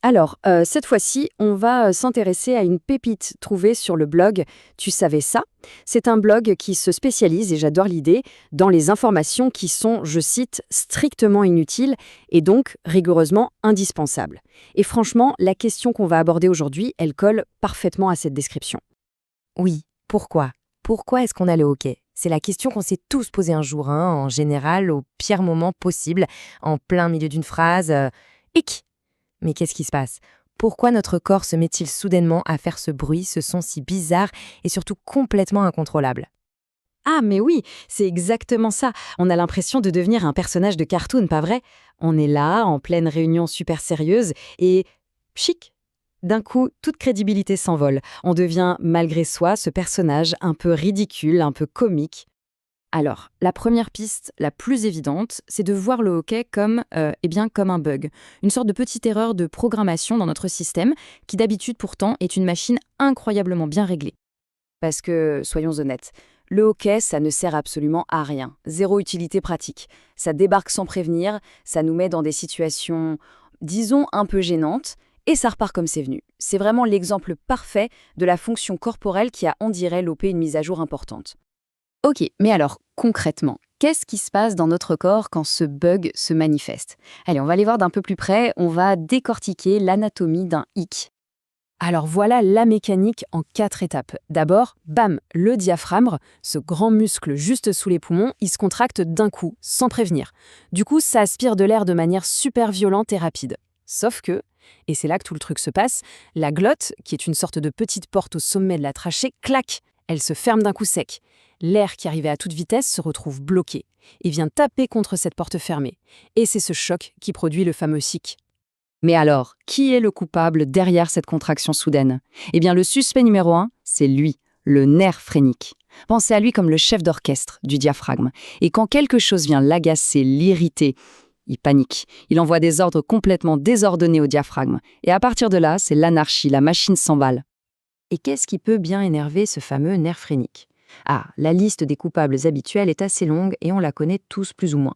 Alors, cette fois-ci, on va s'intéresser à une pépite trouvée sur le blog Tu savais ça? C'est un blog qui se spécialise, et j'adore l'idée, dans les informations qui sont, je cite, strictement inutiles et donc rigoureusement indispensables. Et franchement, la question qu'on va aborder aujourd'hui, elle colle parfaitement à cette description. Oui, pourquoi? Pourquoi est-ce qu'on a le hockey? C'est la question qu'on s'est tous posée un jour, hein, en général, au pire moment possible, en plein milieu d'une phrase. Hic. Mais qu'est-ce qui se passe? Pourquoi notre corps se met-il soudainement à faire ce bruit, ce son si bizarre et surtout complètement incontrôlable? Ah, mais oui, c'est exactement ça. On a l'impression de devenir un personnage de cartoon, pas vrai? On est là, en pleine réunion super sérieuse, et chic. D'un coup, toute crédibilité s'envole. On devient, malgré soi, ce personnage un peu ridicule, un peu comique. Alors, la première piste, la plus évidente, c'est de voir le hockey comme, comme un bug. Une sorte de petite erreur de programmation dans notre système, qui d'habitude pourtant est une machine incroyablement bien réglée. Parce que, soyons honnêtes, le hockey, ça ne sert absolument à rien. Zéro utilité pratique. Ça débarque sans prévenir, ça nous met dans des situations, disons, un peu gênantes, et ça repart comme c'est venu. C'est vraiment l'exemple parfait de la fonction corporelle qui a, on dirait, lopé une mise à jour importante. Ok, mais alors, concrètement, qu'est-ce qui se passe dans notre corps quand ce bug se manifeste? Allez, on va aller voir d'un peu plus près, on va décortiquer l'anatomie d'un hic. Alors voilà la mécanique en 4 étapes. D'abord, bam, le diaphragme, ce grand muscle juste sous les poumons, il se contracte d'un coup, sans prévenir. Du coup, ça aspire de l'air de manière super violente et rapide. Sauf que, et c'est là que tout le truc se passe, la glotte, qui est une sorte de petite porte au sommet de la trachée, claque. Elle se ferme d'un coup sec. L'air qui arrivait à toute vitesse se retrouve bloqué et vient taper contre cette porte fermée. Et c'est ce choc qui produit le fameux sic. Mais alors, qui est le coupable derrière cette contraction soudaine? Eh bien, le suspect numéro un, c'est lui, le nerf phrénique. Pensez à lui comme le chef d'orchestre du diaphragme. Et quand quelque chose vient l'agacer, l'irriter, il panique. Il envoie des ordres complètement désordonnés au diaphragme. Et à partir de là, c'est l'anarchie, la machine s'emballe. Et qu'est-ce qui peut bien énerver ce fameux nerf phrénique? Ah, la liste des coupables habituels est assez longue et on la connaît tous plus ou moins.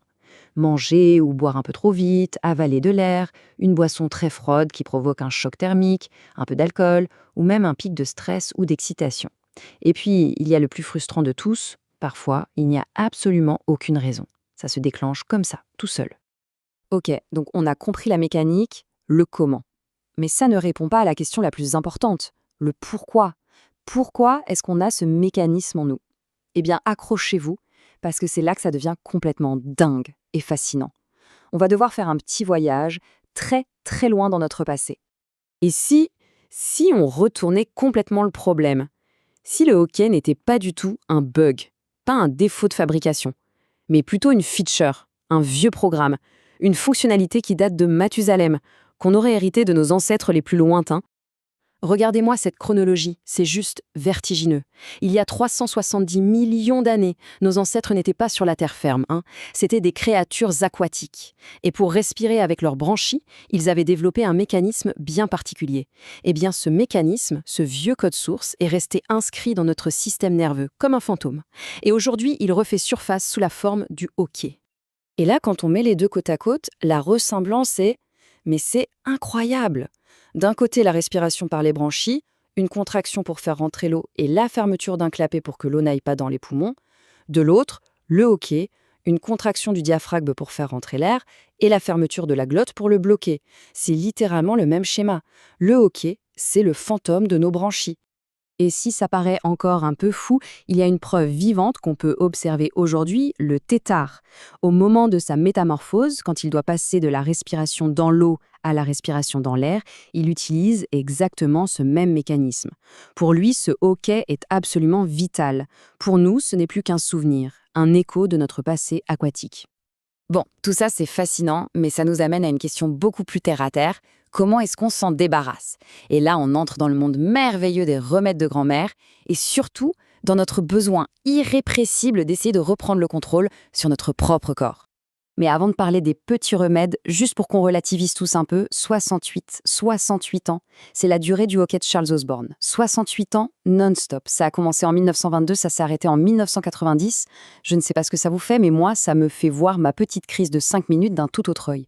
Manger ou boire un peu trop vite, avaler de l'air, une boisson très froide qui provoque un choc thermique, un peu d'alcool, ou même un pic de stress ou d'excitation. Et puis, il y a le plus frustrant de tous, parfois, il n'y a absolument aucune raison. Ça se déclenche comme ça, tout seul. Ok, donc on a compris la mécanique, le comment. Mais ça ne répond pas à la question la plus importante, le pourquoi. Pourquoi est-ce qu'on a ce mécanisme en nous? Eh bien, accrochez-vous, parce que c'est là que ça devient complètement dingue et fascinant. On va devoir faire un petit voyage très très loin dans notre passé. Et si on retournait complètement le problème? Si le hockey n'était pas du tout un bug, pas un défaut de fabrication, mais plutôt une feature, un vieux programme, une fonctionnalité qui date de Mathusalem, qu'on aurait hérité de nos ancêtres les plus lointains. Regardez-moi cette chronologie, c'est juste vertigineux. Il y a 370 millions d'années, nos ancêtres n'étaient pas sur la terre ferme, hein. C'étaient des créatures aquatiques. Et pour respirer avec leurs branchies, ils avaient développé un mécanisme bien particulier. Eh bien, ce mécanisme, ce vieux code source, est resté inscrit dans notre système nerveux, comme un fantôme. Et aujourd'hui, il refait surface sous la forme du hockey. Et là, quand on met les deux côte à côte, la ressemblance est... Mais c'est incroyable! D'un côté, la respiration par les branchies, une contraction pour faire rentrer l'eau et la fermeture d'un clapet pour que l'eau n'aille pas dans les poumons. De l'autre, le hockey, une contraction du diaphragme pour faire rentrer l'air et la fermeture de la glotte pour le bloquer. C'est littéralement le même schéma. Le hockey, c'est le fantôme de nos branchies. Et si ça paraît encore un peu fou, il y a une preuve vivante qu'on peut observer aujourd'hui, le tétard. Au moment de sa métamorphose, quand il doit passer de la respiration dans l'eau à la respiration dans l'air, il utilise exactement ce même mécanisme. Pour lui, ce hockey est absolument vital. Pour nous, ce n'est plus qu'un souvenir, un écho de notre passé aquatique. Bon, tout ça c'est fascinant, mais ça nous amène à une question beaucoup plus terre-à-terre. Comment est-ce qu'on s'en débarrasse? Et là, on entre dans le monde merveilleux des remèdes de grand-mère, et surtout dans notre besoin irrépressible d'essayer de reprendre le contrôle sur notre propre corps. Mais avant de parler des petits remèdes, juste pour qu'on relativise tous un peu, 68 ans, c'est la durée du hockey de Charles Osborne. 68 ans non-stop. Ça a commencé en 1922, ça s'est arrêté en 1990. Je ne sais pas ce que ça vous fait, mais moi, ça me fait voir ma petite crise de 5 minutes d'un tout autre œil.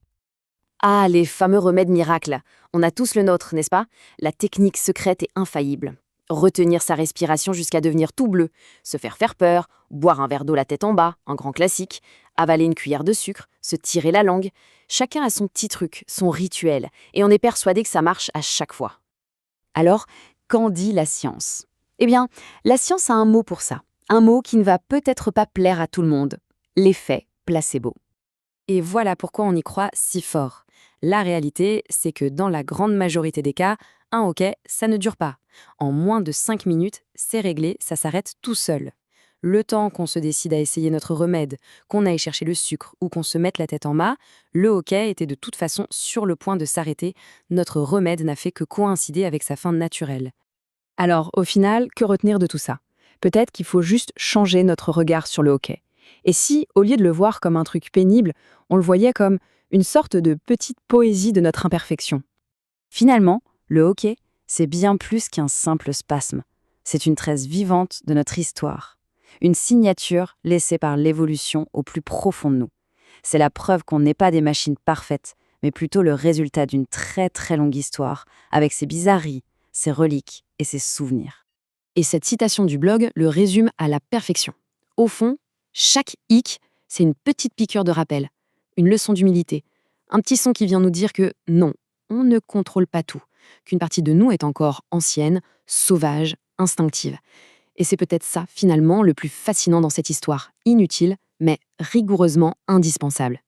Ah, les fameux remèdes miracles. On a tous le nôtre, n'est-ce pas? La technique secrète et infaillible. Retenir sa respiration jusqu'à devenir tout bleu, se faire peur, boire un verre d'eau la tête en bas, un grand classique, avaler une cuillère de sucre, se tirer la langue. Chacun a son petit truc, son rituel, et on est persuadé que ça marche à chaque fois. Alors, qu'en dit la science? Eh bien, la science a un mot pour ça. Un mot qui ne va peut-être pas plaire à tout le monde. L'effet placebo. Et voilà pourquoi on y croit si fort. La réalité, c'est que dans la grande majorité des cas, un hoquet, ça ne dure pas. En moins de 5 minutes, c'est réglé, ça s'arrête tout seul. Le temps qu'on se décide à essayer notre remède, qu'on aille chercher le sucre ou qu'on se mette la tête en bas, le hoquet était de toute façon sur le point de s'arrêter. Notre remède n'a fait que coïncider avec sa fin naturelle. Alors, au final, que retenir de tout ça? Peut-être qu'il faut juste changer notre regard sur le hoquet. Et si, au lieu de le voir comme un truc pénible, on le voyait comme une sorte de petite poésie de notre imperfection? Finalement, le hoquet, c'est bien plus qu'un simple spasme. C'est une tresse vivante de notre histoire. Une signature laissée par l'évolution au plus profond de nous. C'est la preuve qu'on n'est pas des machines parfaites, mais plutôt le résultat d'une très très longue histoire, avec ses bizarreries, ses reliques et ses souvenirs. Et cette citation du blog le résume à la perfection. Au fond, chaque hic, c'est une petite piqûre de rappel, une leçon d'humilité, un petit son qui vient nous dire que non, on ne contrôle pas tout, qu'une partie de nous est encore ancienne, sauvage, instinctive. Et c'est peut-être ça, finalement, le plus fascinant dans cette histoire, inutile, mais rigoureusement indispensable.